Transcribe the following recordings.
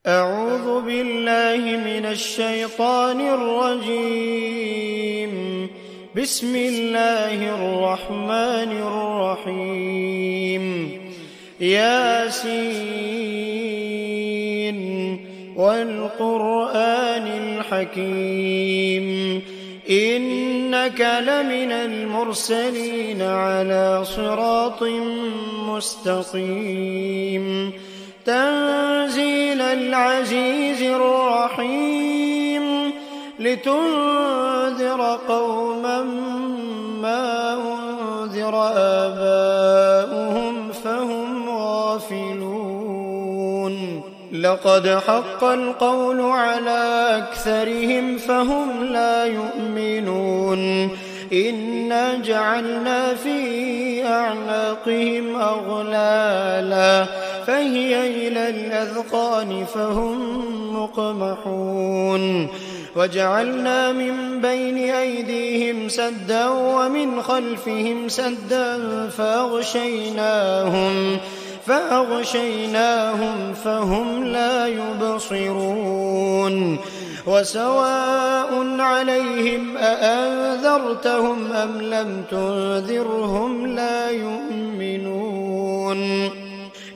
أعوذ بالله من الشيطان الرجيم. بسم الله الرحمن الرحيم. ياسين والقرآن الحكيم إنك لمن المرسلين على صراط مستقيم تنزيل العزيز الرحيم لتنذر قوما ما أنذر آباؤهم فهم غافلون لقد حق القول على أكثرهم فهم لا يؤمنون إنا جعلنا في أعناقهم أغلالا فهي إلى الأذقان فهم مقمحون وجعلنا من بين أيديهم سدا ومن خلفهم سدا فأغشيناهم فهم لا يبصرون وسواء عليهم أأنذرتهم أم لم تنذرهم لا يؤمنون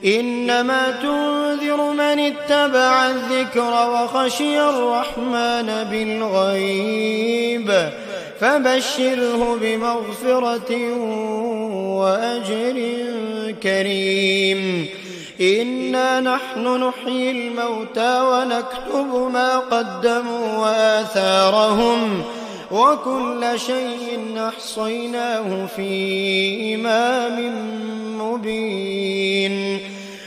إنما تنذر من اتبع الذكر وخشي الرحمن بالغيب فبشره بمغفرة وأجر كريم إنا نحن نحيي الموتى ونكتب ما قدموا وآثارهم وكل شيء أحصيناه في إمام مبين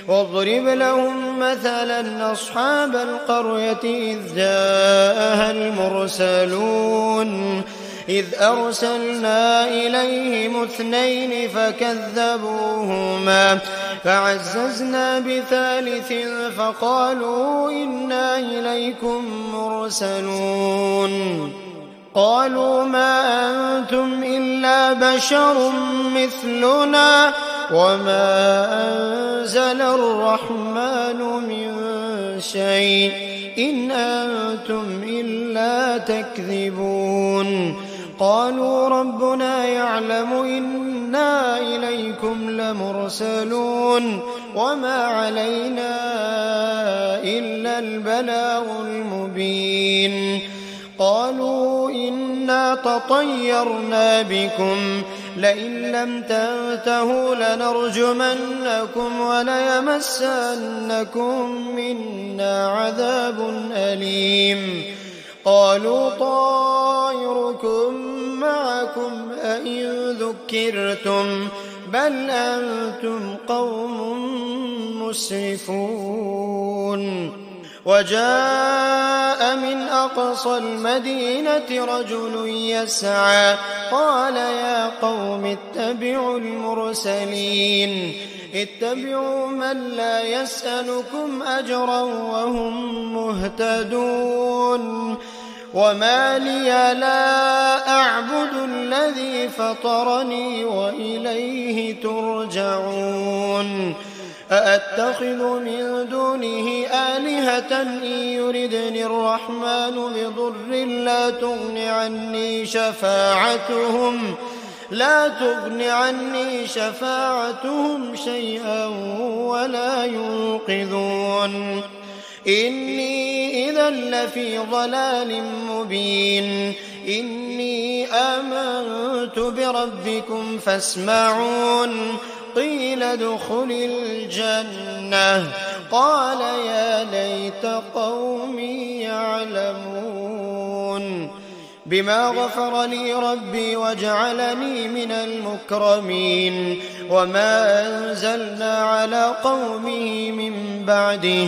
واضرب لهم مثلا أصحاب القرية إذ جاءها المرسلون إذ أرسلنا إليهم 2 فكذبوهما فعززنا بثالث فقالوا إنا إليكم مرسلون قالوا ما أنتم إلا بشر مثلنا وما أنزل الرحمن من شيء إن أنتم إلا تكذبون قالوا ربنا يعلم إنا إليكم لمرسلون وما علينا إلا البلاغ المبين قالوا إنا تطيرنا بكم لئن لم تنتهوا لنرجمنكم وليمسنكم منا عذاب أليم قالوا طائركم معكم أئن ذكرتم بل أنتم قوم مسرفون وجاء من أقصى المدينة رجل يسعى قال يا قوم اتبعوا المرسلين اتبعوا من لا يسألكم أجرا وهم مهتدون وما لي لا أعبد الذي فطرني وإليه ترجعون أأتخذ من دونه آلهة إن يردني الرحمن بضر لا تغن عني شفاعتهم شيئا ولا ينقذون إني إذا لفي ضلال مبين إني آمنت بربكم فاسمعون قيل ادخل الجنة قال يا ليت قومي يعلمون بما غفر لي ربي وجعلني من المكرمين وما أنزلنا على قومه من بعده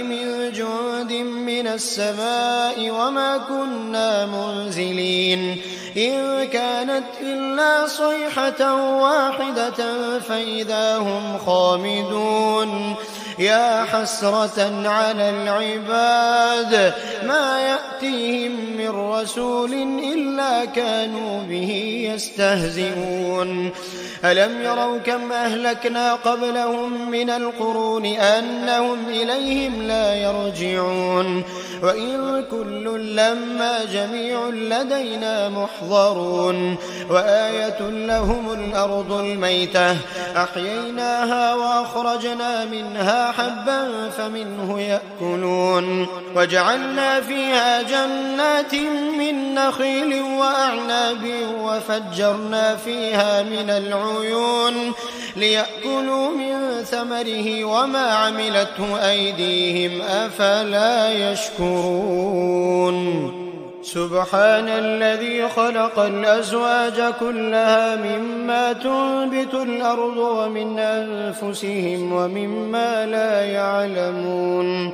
من جند من السماء وما كنا منزلين إن كانت إلا صيحة واحدة فإذا هم خامدون يا حسرة على العباد ما يأتيهم من رسول إلا كانوا به يستهزئون ألم يروا كم أهلكنا قبلهم من القرون أنهم إليهم لا يرجعون وإن كل لما جميع لدينا محضرون وآية لهم الأرض الميتة أحييناها وأخرجنا منها حبا فمنه يأكلون وجعلنا فيها جنات من نخيل وأعناب وفجرنا فيها من العيون ليأكلوا من ثمره وما عملته أيديهم أفلا يشكرون سبحان الذي خلق الأزواج كلها مما تنبت الأرض ومن أنفسهم ومما لا يعلمون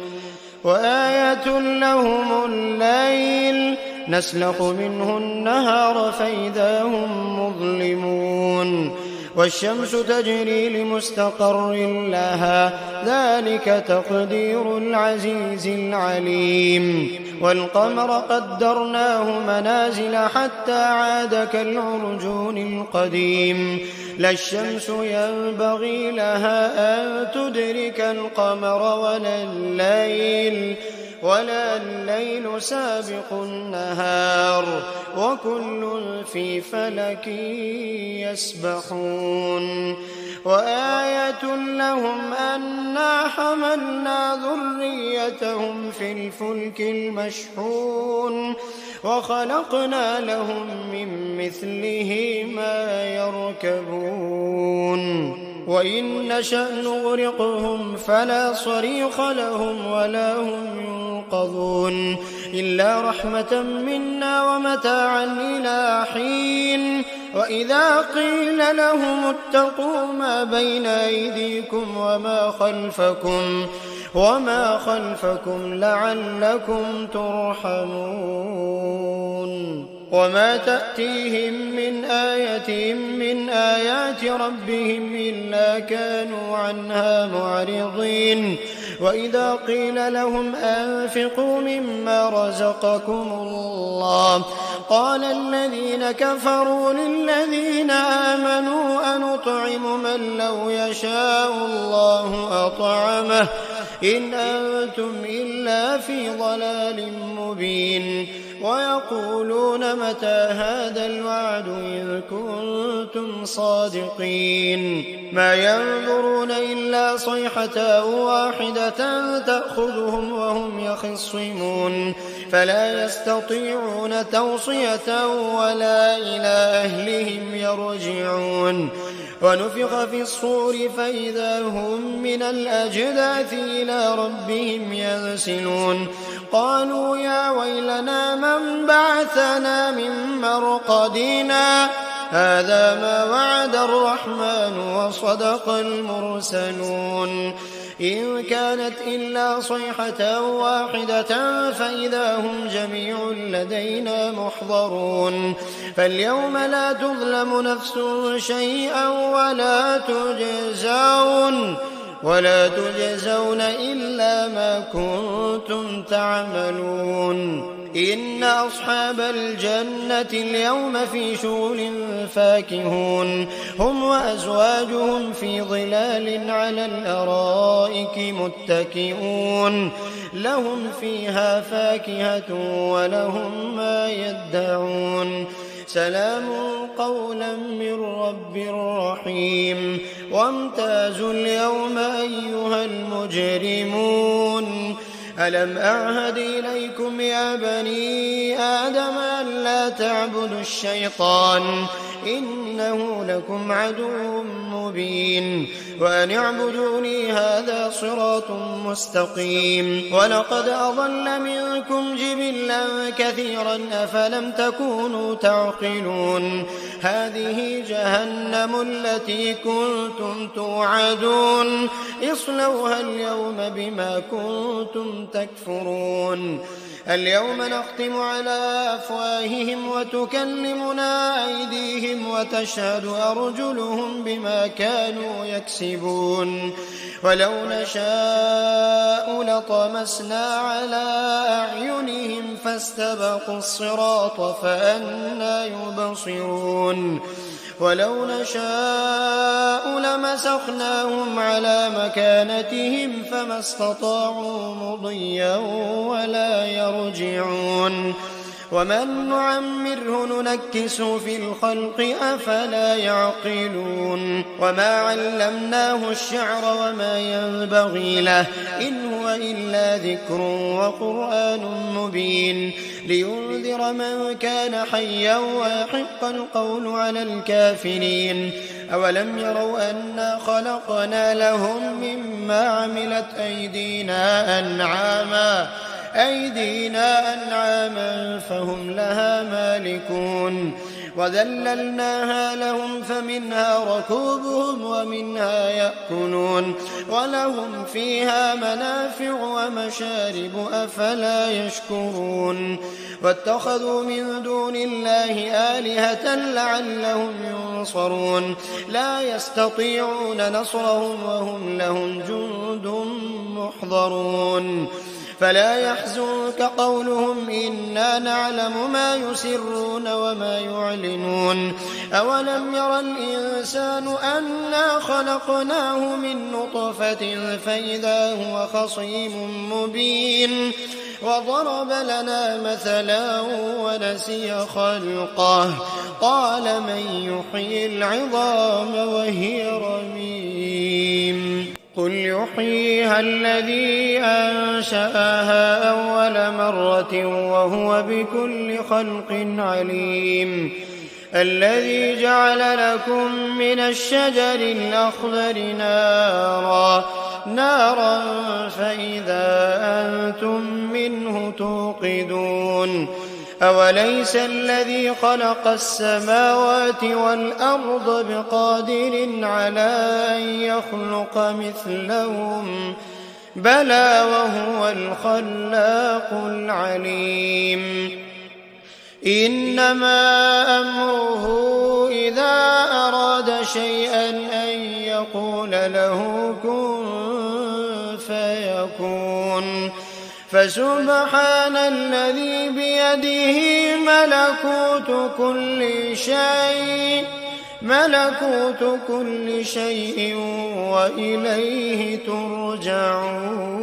وآية لهم الليل نسلخ منه النهار فإذا هم مظلمون والشمس تجري لمستقر لها ذلك تقدير العزيز العليم والقمر قدرناه منازل حتى عاد كالعرجون القديم لا الشمس ينبغي لها أن تدرك القمر ولا الليل سابق النهار وكل في فلك يسبحون وآية لهم أنا حملنا ذريتهم في الفلك المشحون وخلقنا لهم من مثله ما يركبون وإن نشأ نغرقهم فلا صريخ لهم ولا هم ينقذون إلا رحمة منا ومتاعا إلى حين وإذا قيل لهم اتقوا ما بين أيديكم وما خلفكم لعلكم ترحمون وما تأتيهم من آية من آيات ربهم إلا كانوا عنها معرضين وإذا قيل لهم أنفقوا مما رزقكم الله قال الذين كفروا للذين آمنوا أنطعم من لو يشاء الله أطعمه إن أنتم إلا في ضلال مبين ويقولون متى هذا الوعد إن كنتم صادقين ما ينظرون إلا صيحة واحدة تأخذهم وهم يخصمون فلا يستطيعون توصية ولا إلى أهلهم يرجعون ونفخ في الصور فإذا هم من الأجداث إلى ربهم ينسلون قالوا يا ويلنا من بعثنا من مرقدنا هذا ما وعد الرحمن وصدق المرسلون إن كانت إلا صيحة واحدة فإذا هم جميع لدينا محضرون فاليوم لا تظلم نفس شيئا ولا تجزون إلا ما كنتم تعملون إن أصحاب الجنة اليوم في شغل فاكهون هم وأزواجهم في ظلال على الأرائك متكئون لهم فيها فاكهة ولهم ما يدعون سلام قولا من رب رحيم وامتازوا اليوم أيها المجرمون ألم أعهد إليكم يا بني آدم أن لا تعبدوا الشيطان إنه لكم عدو مبين وأن اعبدوني هذا صراط مستقيم ولقد أضل منكم جبلا كثيرا أفلم تكونوا تعقلون هذه جهنم التي كنتم توعدون اصلوها اليوم بما كنتم تكفرون اليوم نختم على أفواههم وتكلمنا أيديهم وتشهد أرجلهم بما كانوا يكسبون ولو نشاء لطمسنا على أعينهم فاستبقوا الصراط فأنى يبصرون ولو نشاء لمسخناهم على مكانتهم فما استطاعوا مضيا ولا يرجعون ومن نعمره ننكسه في الخلق أفلا يعقلون وما علمناه الشعر وما ينبغي له إن هو إلا ذكر وقرآن مبين لينذر من كان حيا ويحق القول على الكافرين أولم يروا أنا خلقنا لهم مما عملت أيدينا أنعاما فهم لها مالكون وذللناها لهم فمنها ركوبهم ومنها يأكلون ولهم فيها منافع ومشارب أفلا يشكرون واتخذوا من دون الله آلهة لعلهم ينصرون لا يستطيعون نصرهم وهم لهم جند محضرون فلا يحزنك قولهم إنا نعلم ما يسرون وما يعلنون أولم ير الإنسان أنا خلقناه من نطفة فإذا هو خصيم مبين وضرب لنا مثلا ونسي خلقه قال من يحيي العظام وهي رميم قل يحييها الذي أنشأها أول مرة وهو بكل خلق عليم الذي جعل لكم من الشجر الأخضر نارا فإذا أنتم منه توقدون أوليس الذي خلق السماوات والأرض بقادر على أن يخلق مثلهم بلى وهو الخلاق العليم إنما أمره إذا أراد شيئا أن يقول له كن فيكون فسبحان الذي بيده ملكوت كل شيء وإليه ترجعون